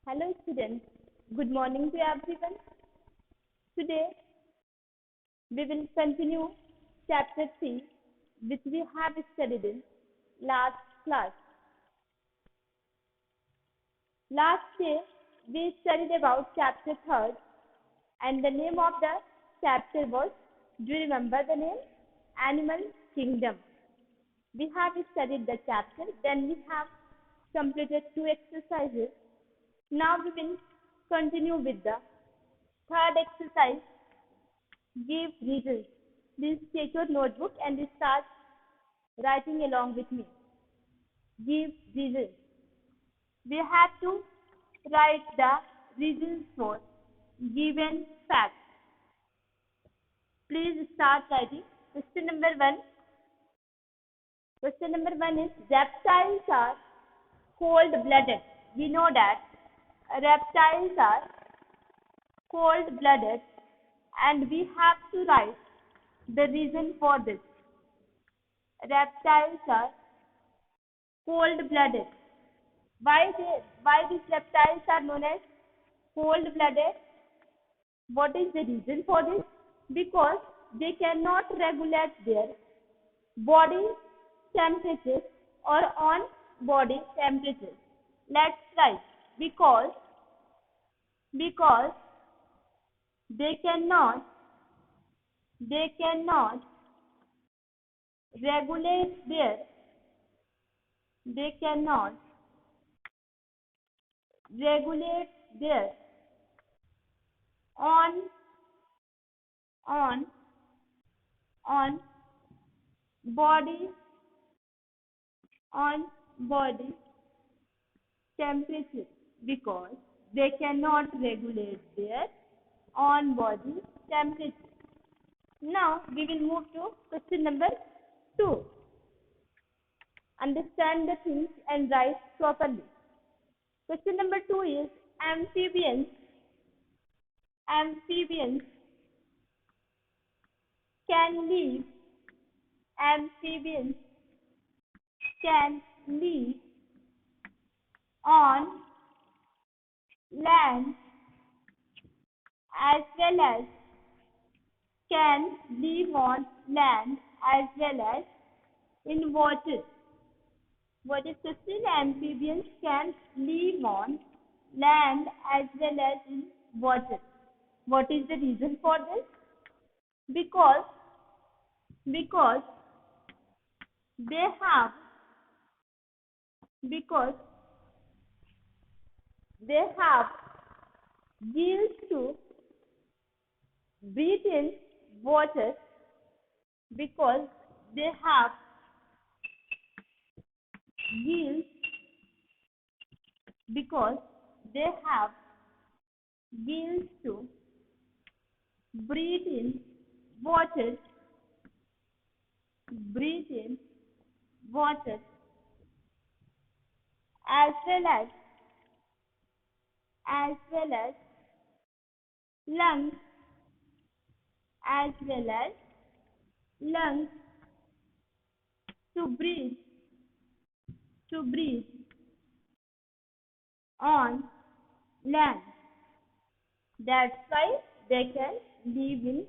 Hello students, good morning to everyone. Today we will continue chapter 3 which we have studied in last class. Last day we studied about chapter 3 and the name of the chapter was, do you remember the name? Animal Kingdom. We have studied the chapter, then we have completed 2 exercises. Now we will continue with the third exercise, give reasons. Please take your notebook and start writing along with me. Give reasons. We have to write the reasons for given facts. Please start writing. Question number 1. Question number 1 is reptiles are cold-blooded. We know that reptiles are cold-blooded and we have to write the reason for this. Reptiles are cold-blooded. Why these reptiles are known as cold-blooded? What is the reason for this? Because they cannot regulate their body temperature or on body temperature. Let's write because they cannot regulate their on body temperature, because they cannot regulate their on body temperature. Now we will move to question number 2. Understand the things and write properly. Question number 2 is amphibians can live on land as well as in water. What is question? Amphibians can live on land as well as in water. What is the reason for this? Because they have gills to breathe in water. Because they have gills to breathe in water as well as lungs to breathe on land. That's why they can live in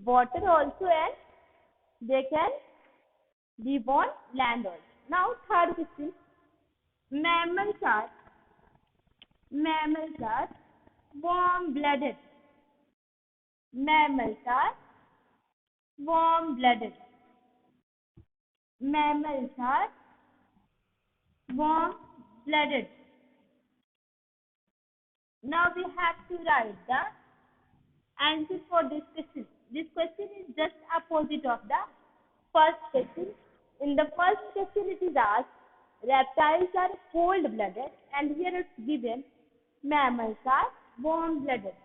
water also and they can live on land also. Now third question. Mammals are warm-blooded. Mammals are warm-blooded. Now we have to write the answer for this question. This question is just opposite of the first question. In the first question it is asked reptiles are cold-blooded and here it's given mammals are warm-blooded.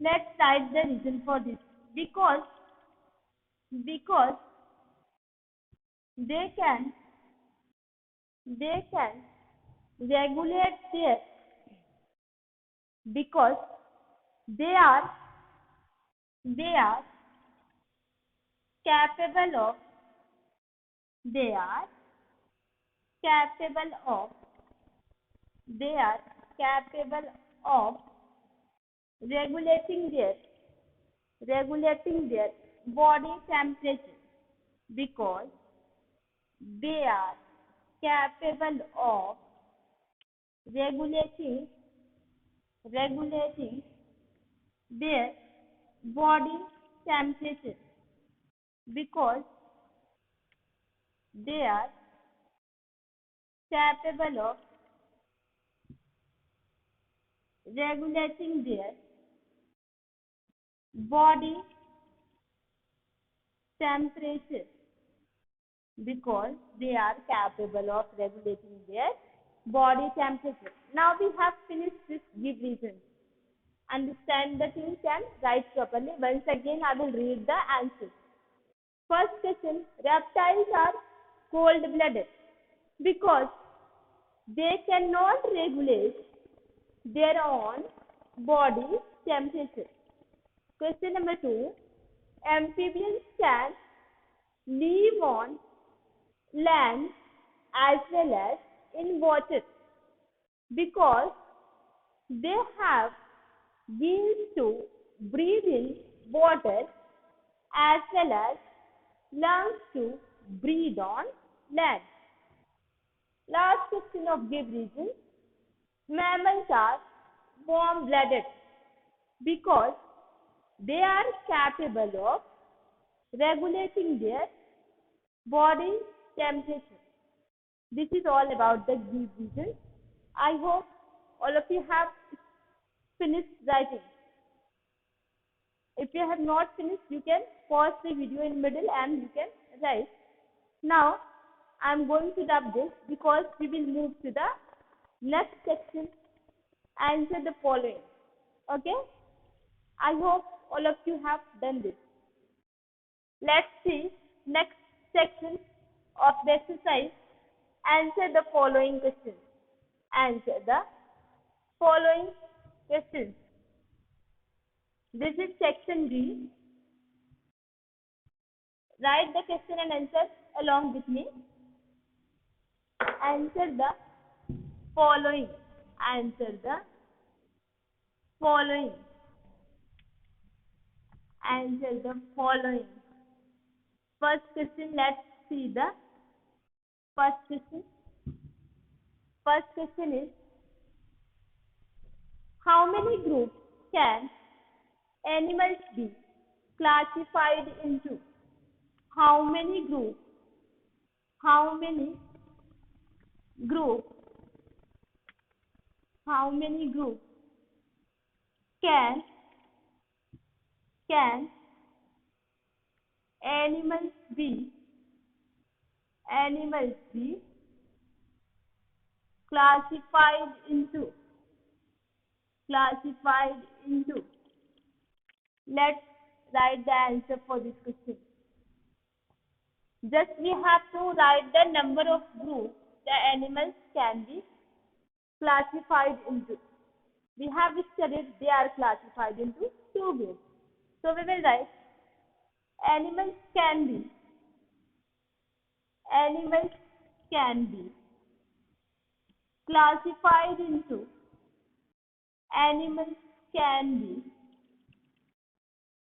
Let's write the reason for this. Because they can regulate their, because they are capable of capable of regulating their body temperature because they are capable of regulating their body temperature because they are capable of regulating their body temperature because they are capable of regulating their body temperature. Now we have finished this give reasons. Understand the things and write properly. Once again, I will read the answers. First question, reptiles are cold-blooded because they cannot regulate their own body temperature. Question number 2, amphibians can live on land as well as in water because they have gills to breathe in water as well as lungs to breathe on land. Last question of give reason. Mammals are warm-blooded because they are capable of regulating their body temperature. This is all about the give reason. I hope all of you have finished writing. If you have not finished, you can pause the video in middle and you can write. Now, I am going to stop this because we will move to the next section. Answer the following. Okay? I hope all of you have done this. Let's see next section of the exercise. Answer the following questions. Answer the following questions. This is section B. Write the question and answer along with me. Answer the following. Answer the following. Answer the following. First question, let's see the first question. First question is, how many groups can animals be classified into? How many groups? How many groups? How many groups can animals be classified into? Let's write the answer for this question. Just we have to write the number of groups the animals can be classified into. We have studied they are classified into 2 groups. So we will write animals can be classified into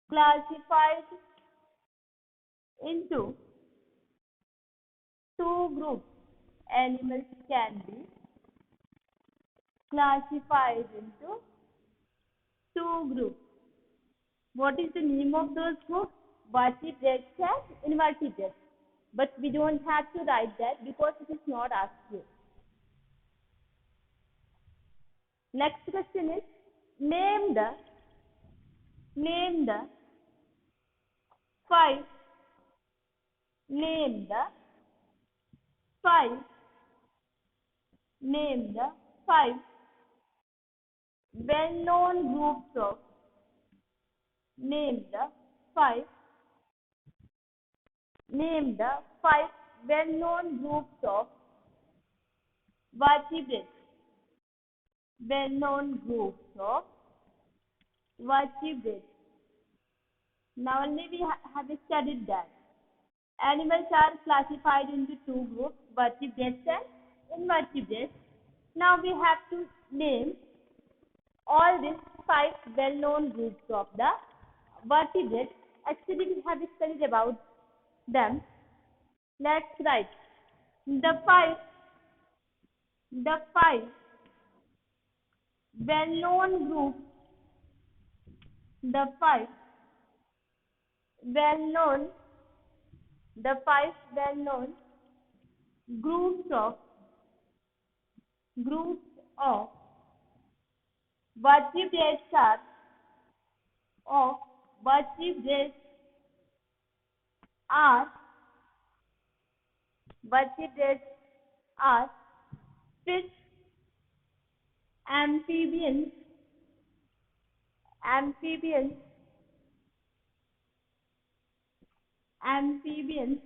classified into 2 groups. Animals can be classified into 2 groups. What is the name of those groups? Vertebrates and invertebrates. But we don't have to write that because it is not asked here. Next question is, name the 5 well-known groups of well-known groups of vertebrates. Now only we have studied that. Animals are classified into 2 groups, vertebrates and invertebrates. Now we have to name all these five well-known groups of the vertebrates. Actually, we have studied about them. Let's write the five well-known groups. The five well-known the five well-known groups of vertebrates are of vertebrates are vertebrates are fish, amphibians, amphibians, amphibians,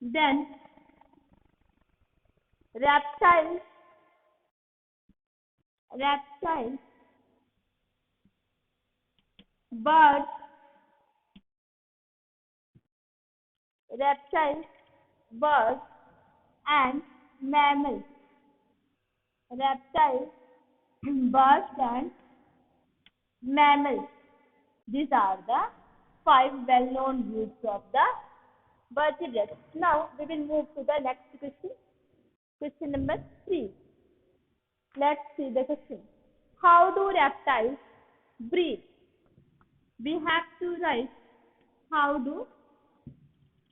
then reptiles, reptiles, birds, reptiles, birds, and mammals. Reptiles, birds, and mammals. These are the five well-known groups of the vertebrates. Now we will move to the next question. Question number 3. Let's see the question. How do reptiles breathe? We have to write how do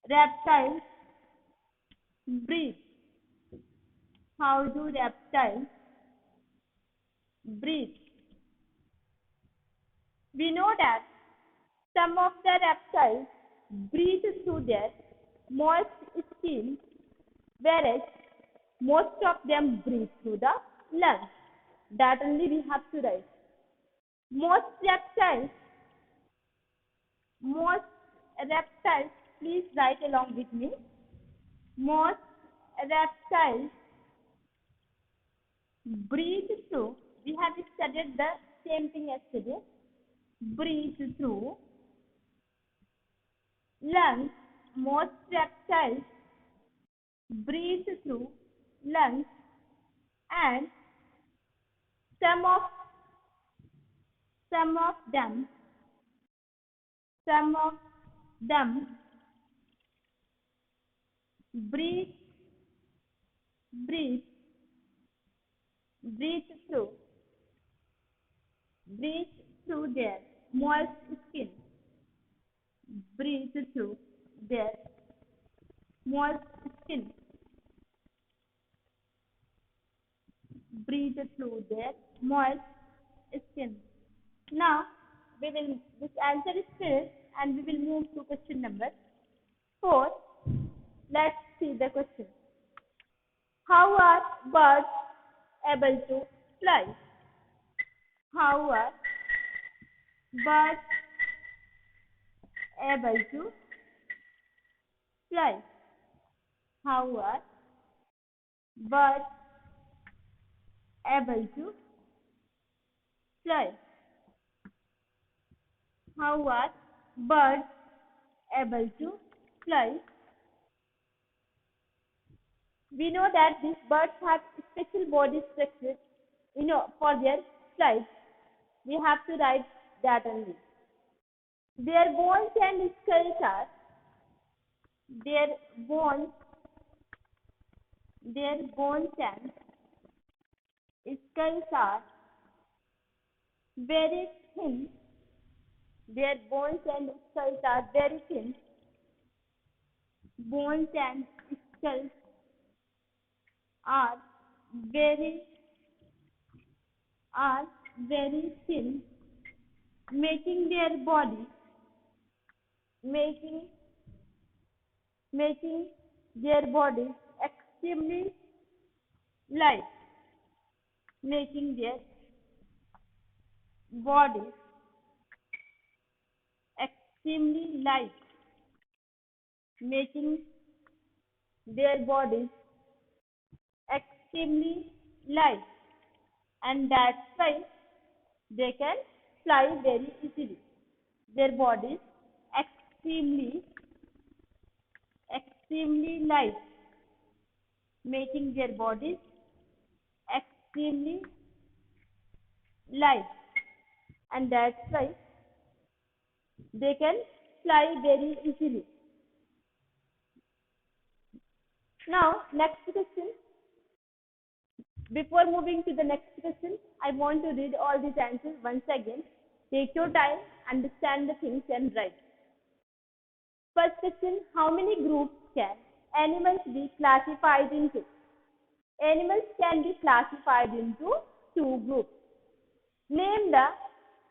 reptiles breathe. How do reptiles breathe? We know that some of the reptiles breathe through their moist skin, whereas most of them breathe through the lungs. That only we have to write. Most reptiles, please write along with me. Most reptiles breathe through, we have studied the same thing yesterday, breathe through lungs. Most reptiles breathe through lungs, and some of them breathe breathe breathe through their moist skin. Breathe through their moist skin. Breathe through their moist skin. Now this answer is finished, and we will move to question number 4. Let's see the question. How are birds able to fly? How are birds able to fly? How are birds able to fly? How are birds able to fly? We know that these birds have special body structures, for their flight. We have to write that only. Their bones and skulls are their bones and skulls are very thin. Their bones and skulls are very thin. Bones and skulls are very thin, making their bodies extremely light. Making their bodies extremely light. Making their bodies extremely light, and that's why they can fly very easily. Their bodies extremely light, making their bodies extremely light, and that's why they can fly very easily. Now, next question. Before moving to the next question, I want to read all these answers once again. Take your time, understand the things, and write. First question, how many groups can animals be classified into? Animals can be classified into two groups. Name the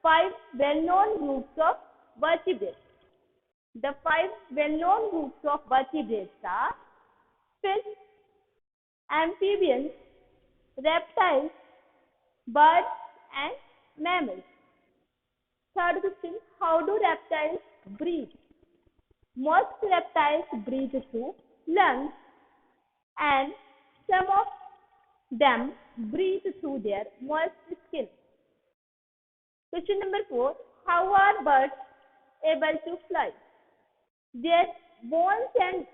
five well-known groups of vertebrates. The five well-known groups of vertebrates are fish, amphibians, reptiles, birds, and mammals. Third question, how do reptiles breathe? Most reptiles breathe through lungs, and some of them breathe through their moist skin. Question number 4, how are birds able to fly? Their bones and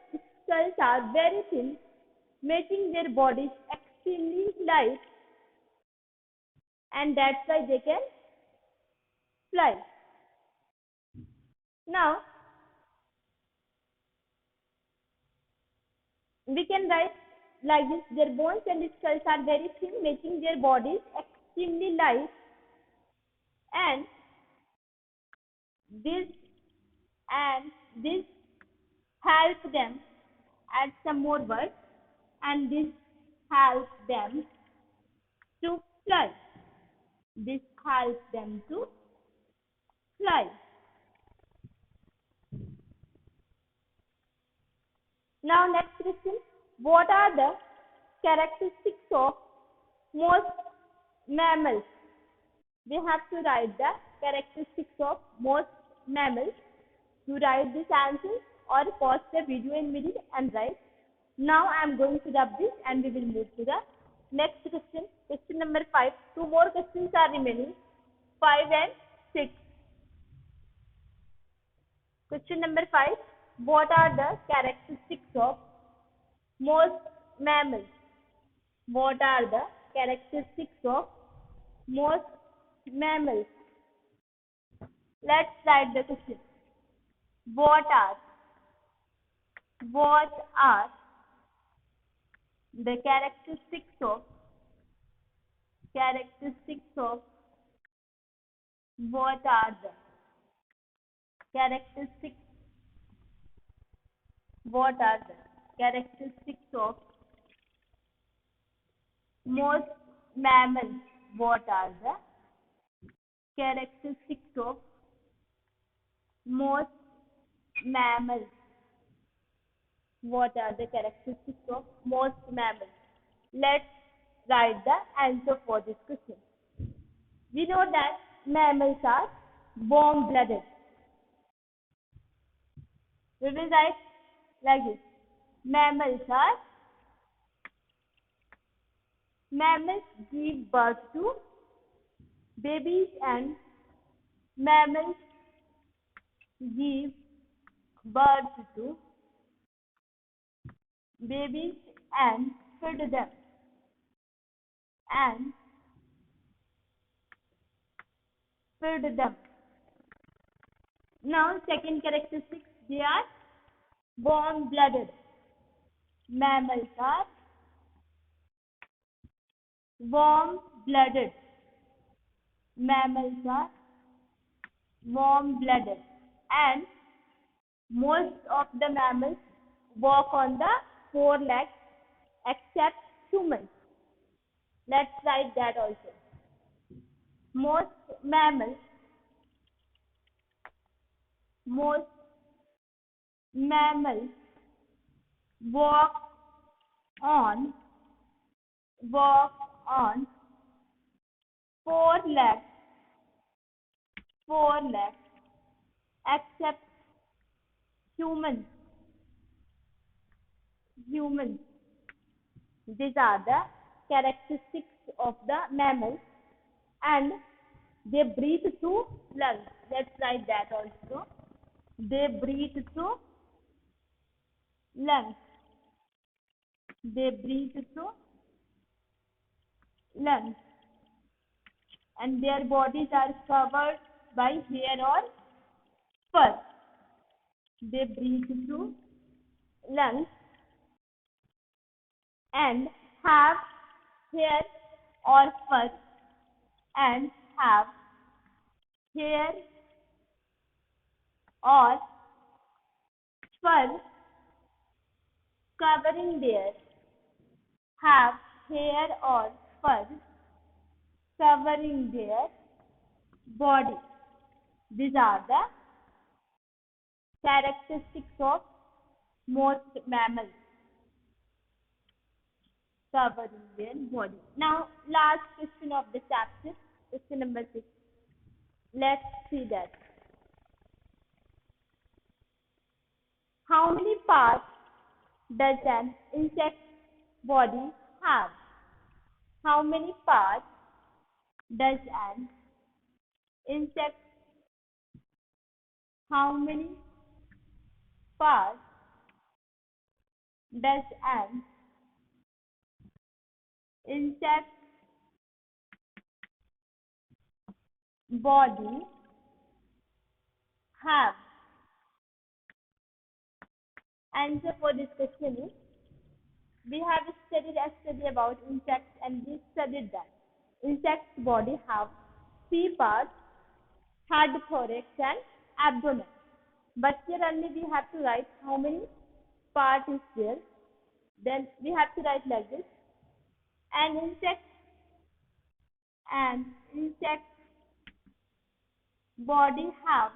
skulls are very thin, making their bodies extremely light, and that's why they can fly. Now, we can write like this, their bones and skulls are very thin, making their bodies extremely light, and this this helps them, add some more words, and this helps them to fly. This helps them to fly. Now, next question, what are the characteristics of most mammals? We have to write the characteristics of most mammals. You write this answer or pause the video in middle and write. Now I am going to rub this and we will move to the next question. Question number 5. Two more questions are remaining. 5 and 6. Question number 5. What are the characteristics of most mammals? What are the characteristics of most mammals? Let's write the question. What are the characteristics of what are the characteristics of most mammals? What are the characteristics of most mammals? What are the characteristics of most mammals? Let's write the answer for this question. We know that mammals are warm-blooded. We will write like this. Mammals give birth to babies, and mammals give birth to babies and feed them. Now, second characteristic, they are warm-blooded. Mammals are warm-blooded. And most of the mammals walk on the four legs except humans. Let's write that also. Most mammals walk on four legs except humans. These are the characteristics of the mammals, and they breathe through lungs. Let's write that also. They breathe through lungs. lungs, and their bodies are covered by hair or fur. They breathe through lungs and have hair or fur and have hair or fur covering their have hair or fur covering their body. These are the characteristics of most mammals covering their body. Now, last question of the chapter, question number 6. Let's see that. How many parts does an insect body have? How many parts does an insect how many parts does an insect body have? Answer for this question is, we have studied yesterday about insects and we studied that insects body have three parts: head, thorax and abdomen. But here only we have to write how many part is there. Then we have to write like this: an insect body have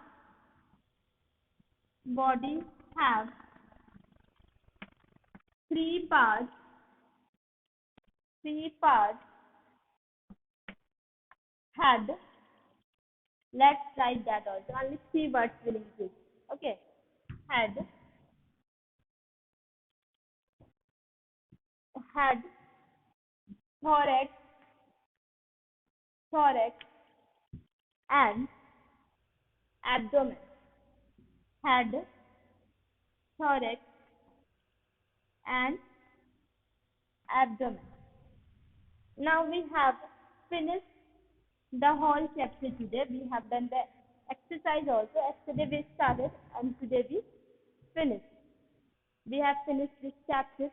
body have three parts head. Let's write that also. Only three words will include. Okay. Head, head, thorax, thorax, and abdomen. Head, thorax, and abdomen. Now we have finished the whole chapter today. We have done the exercise also. Yesterday we started and today we finished. We have finished this chapter.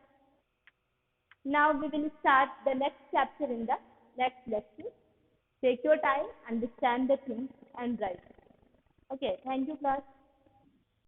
Now we will start the next chapter in the next lecture. Take your time, understand the things and write. Okay, thank you class.